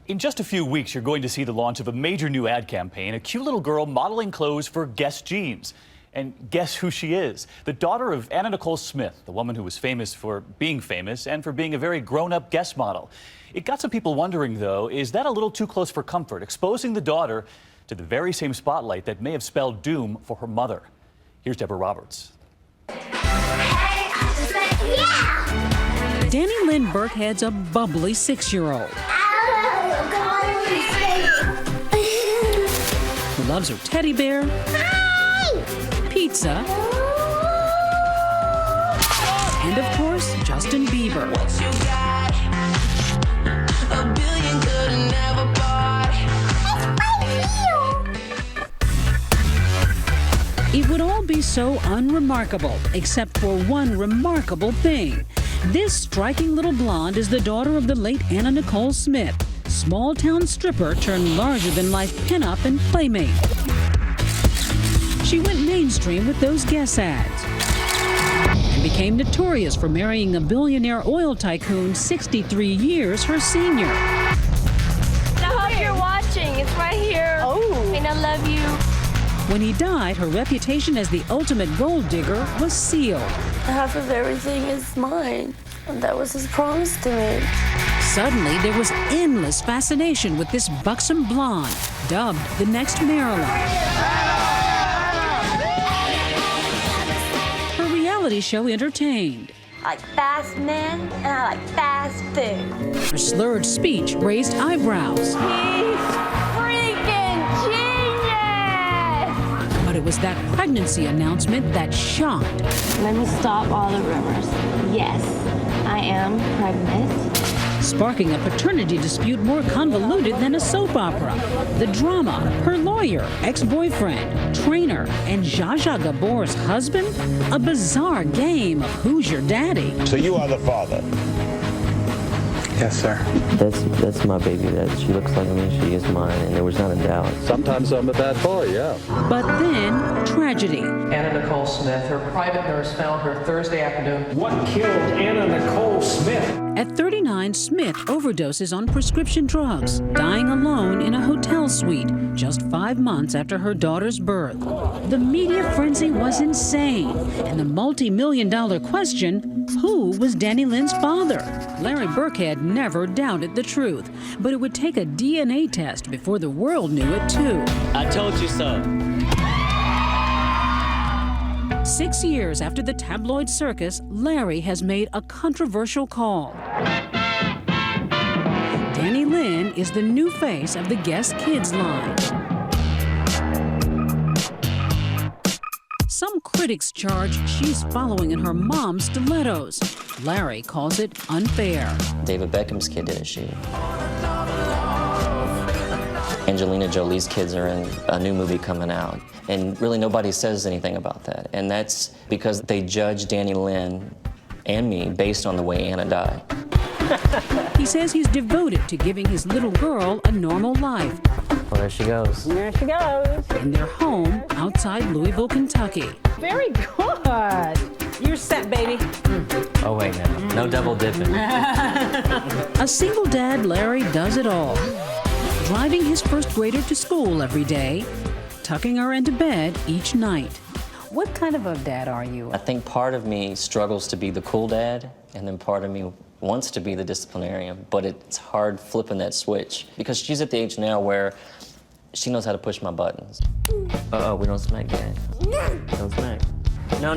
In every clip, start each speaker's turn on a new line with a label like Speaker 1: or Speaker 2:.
Speaker 1: In just a few weeks, you're going to see the launch of a major new ad campaign, a cute little girl modeling clothes for Guess Jeans. And guess who she is? The daughter of Anna Nicole Smith, the woman who was famous for being famous and for being a very grown-up Guess model. It got some people wondering, though, is that a little too close for comfort, exposing the daughter to the very same spotlight that may have spelled doom for her mother? Here's Deborah Roberts.
Speaker 2: Dannielynn Birkhead's a bubbly 6-year-old. Who loves her teddy bear, pizza, and of course, Justin Bieber. It would all be so unremarkable, except for one remarkable thing. This striking little blonde is the daughter of the late Anna Nicole Smith, small-town stripper turned larger-than-life pinup and playmate. She went mainstream with those Guess ads and became notorious for marrying a billionaire oil tycoon 63 years her senior.
Speaker 3: I hope you're watching. It's right here. Oh. And I love you.
Speaker 2: When he died, her reputation as the ultimate gold digger was sealed.
Speaker 3: Half of everything is mine. And that was his promise to me.
Speaker 2: Suddenly, there was endless fascination with this buxom blonde, dubbed the next Marilyn. Her reality show entertained.
Speaker 3: I like fast men, and I like fast food.
Speaker 2: Her slurred speech raised eyebrows.
Speaker 3: He's freaking genius!
Speaker 2: But it was that pregnancy announcement that shocked.
Speaker 3: Let me stop all the rumors. Yes, I am pregnant.
Speaker 2: Sparking a paternity dispute more convoluted than a soap opera. The drama, her lawyer, ex-boyfriend, trainer, and Zsa Zsa Gabor's husband? A bizarre game of who's your daddy.
Speaker 4: So you are the father?
Speaker 5: Yes, sir.
Speaker 6: That's my baby. She looks like me. She is mine, and there was not a doubt.
Speaker 5: Sometimes I'm a bad boy, yeah.
Speaker 2: But then, tragedy.
Speaker 7: Anna Nicole Smith, her private nurse found her Thursday afternoon.
Speaker 8: What killed Anna Nicole Smith?
Speaker 2: At 39, Smith overdoses on prescription drugs, dying alone in a hotel suite just 5 months after her daughter's birth. The media frenzy was insane, and the multi-million-dollar question, who was Dannielynn's father? Larry Birkhead never doubted the truth, but it would take a DNA test before the world knew it, too.
Speaker 6: I told you so.
Speaker 2: 6 years after the tabloid circus, Larry has made a controversial call. Dannielynn is the new face of the Guess Kids line. Some critics charge she's following in her mom's stilettos. Larry calls it unfair.
Speaker 6: David Beckham's kid didn't shoot. Angelina Jolie's kids are in a new movie coming out, and really nobody says anything about that. And that's because they judge Dannielynn and me based on the way Anna died.
Speaker 2: He says he's devoted to giving his little girl a normal life.
Speaker 6: Well, there she goes.
Speaker 9: There she goes.
Speaker 2: In their home outside Louisville, Kentucky.
Speaker 9: Very good. You're set, baby.
Speaker 6: Oh, wait, no double dipping.
Speaker 2: A single dad, Larry does it all. Driving his first grader to school every day, tucking her into bed each night.
Speaker 9: What kind of a dad are you?
Speaker 6: I think part of me struggles to be the cool dad, and then part of me wants to be the disciplinarian, but it's hard flipping that switch because she's at the age now where she knows how to push my buttons. Uh-oh, we don't smack Dad. Don't smack. No.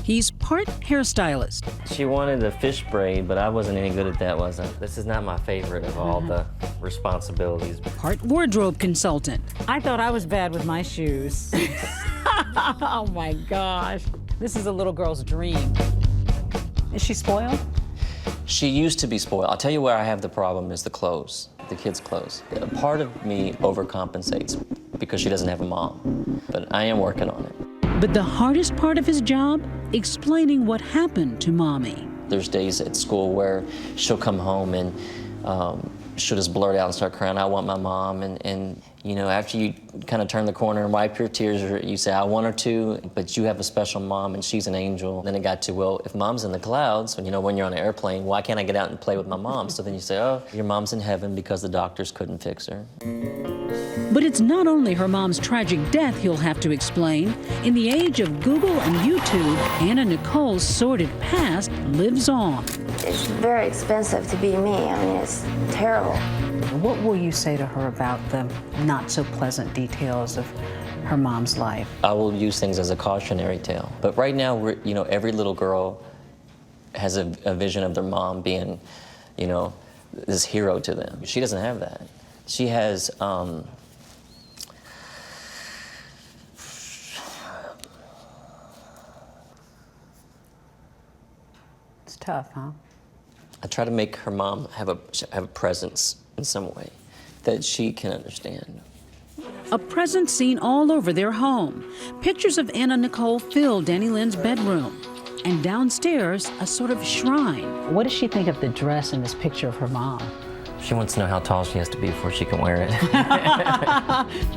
Speaker 2: He's part hairstylist.
Speaker 6: She wanted a fish braid, but I wasn't any good at that, was I? This is not my favorite of all the responsibilities.
Speaker 2: Part wardrobe consultant.
Speaker 9: I thought I was bad with my shoes. Oh my gosh. This is a little girl's dream. Is she spoiled?
Speaker 6: She used to be spoiled. I'll tell you where I have the problem is the clothes, the kids' clothes. A part of me overcompensates because she doesn't have a mom, but I am working on it.
Speaker 2: But the hardest part of his job? Explaining what happened to Mommy.
Speaker 6: There's days at school where she'll come home and she'll just blurt out and start crying, I want my mom. And you know, after you kind of turn the corner and wipe your tears, or you say, I want her to, but you have a special mom and she's an angel. Then it got to, well, if mom's in the clouds, you know, when you're on an airplane, why can't I get out and play with my mom? So then you say, oh, your mom's in heaven because the doctors couldn't fix her.
Speaker 2: But it's not only her mom's tragic death he'll have to explain. In the age of Google and YouTube, Anna Nicole's sordid past lives on.
Speaker 3: It's very expensive to be me. I mean, it's terrible.
Speaker 9: What will you say to her about the not so pleasant details of her mom's life?
Speaker 6: I will use things as a cautionary tale. But right now, you know, every little girl has a vision of their mom being, you know, this hero to them. She doesn't have that. She has,
Speaker 9: It's tough, huh?
Speaker 6: I try to make her mom have a presence in some way that she can understand.
Speaker 2: A present seen all over their home. Pictures of Anna Nicole fill Dannielynn's bedroom. And downstairs, a sort of shrine.
Speaker 9: What does she think of the dress in this picture of her mom?
Speaker 6: She wants to know how tall she has to be before she can wear it.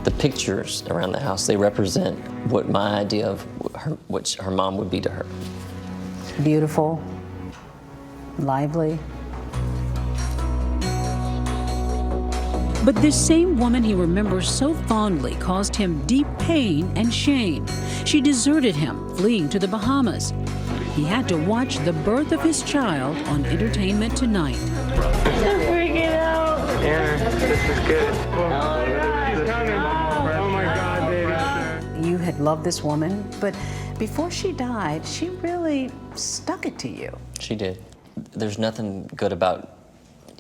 Speaker 6: The pictures around the house, they represent what my idea of what her mom would be to her.
Speaker 9: Beautiful, lively.
Speaker 2: But this same woman he remembers so fondly caused him deep pain and shame. She deserted him, fleeing to the Bahamas. He had to watch the birth of his child on Entertainment Tonight.
Speaker 3: I'm freaking out.
Speaker 8: Anna, this is good.
Speaker 3: Oh my God.
Speaker 8: Oh my God, baby.
Speaker 9: You had loved this woman, but before she died, she really stuck it to you.
Speaker 6: She did. There's nothing good about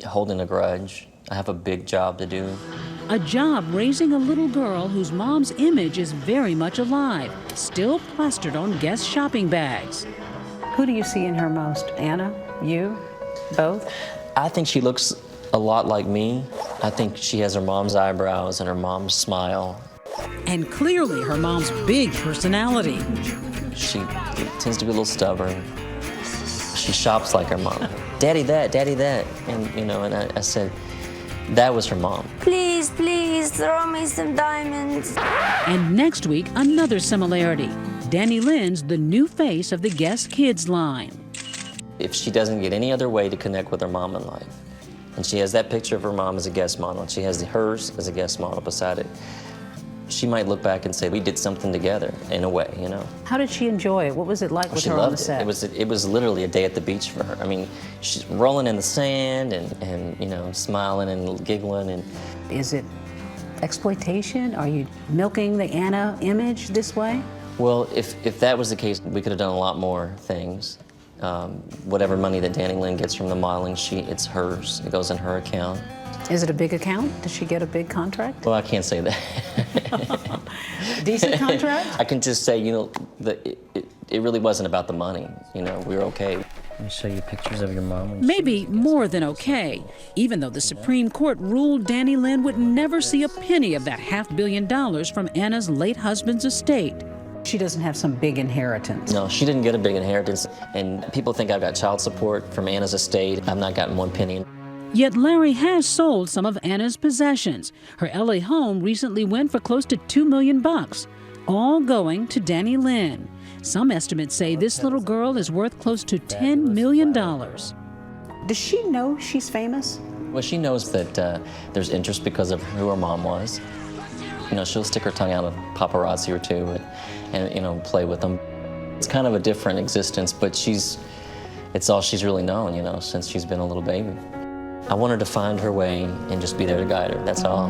Speaker 6: holding a grudge. I have a big job to do.
Speaker 2: A job raising a little girl whose mom's image is very much alive, still plastered on Guess shopping bags.
Speaker 9: Who do you see in her most? Anna? You? Both?
Speaker 6: I think she looks a lot like me. I think she has her mom's eyebrows and her mom's smile.
Speaker 2: And clearly her mom's big personality.
Speaker 6: She tends to be a little stubborn. She shops like her mom. Daddy that, daddy that. And, you know, and I said, that was her mom.
Speaker 3: Please, please, throw me some diamonds.
Speaker 2: And next week, another similarity. Dannielynn's the new face of the Guess Kids line.
Speaker 6: If she doesn't get any other way to connect with her mom in life, and she has that picture of her mom as a Guess model, and she has hers as a Guess model beside it, she might look back and say, we did something together, in a way, you know.
Speaker 9: How did she enjoy it? What was it like with
Speaker 6: She
Speaker 9: her on the
Speaker 6: loved
Speaker 9: set?
Speaker 6: it. It was literally a day at the beach for her. I mean, she's rolling in the sand and you know, smiling and giggling. And
Speaker 9: Is it exploitation? Are you milking the Anna image this way?
Speaker 6: well, if that was the case, we could have done a lot more things. Whatever money that Dannielynn gets from the modeling, it's hers. It goes in her account.
Speaker 9: Is it a big account? Does she get a big contract?
Speaker 6: Well, I can't say that.
Speaker 9: Decent contract?
Speaker 6: I can just say, you know, that it really wasn't about the money. You know, we were okay. Let me show you pictures of your mom.
Speaker 2: Maybe more than okay, even though the Supreme Court ruled Dannielynn would never see a penny of that $500 million from Anna's late husband's estate.
Speaker 9: She doesn't have some big inheritance.
Speaker 6: No, she didn't get a big inheritance. And people think I've got child support from Anna's estate. I've not gotten one penny.
Speaker 2: Yet Larry has sold some of Anna's possessions. Her LA home recently went for close to $2 million, all going to Dannielynn. Some estimates say this little girl is worth close to $10 million.
Speaker 9: Does she know she's famous?
Speaker 6: Well, she knows that there's interest because of who her mom was. You know, she'll stick her tongue out at paparazzi or two and you know, play with them. It's kind of a different existence, but it's all she's really known, you know, since she's been a little baby. I want her to find her way and just be there to guide her, that's all.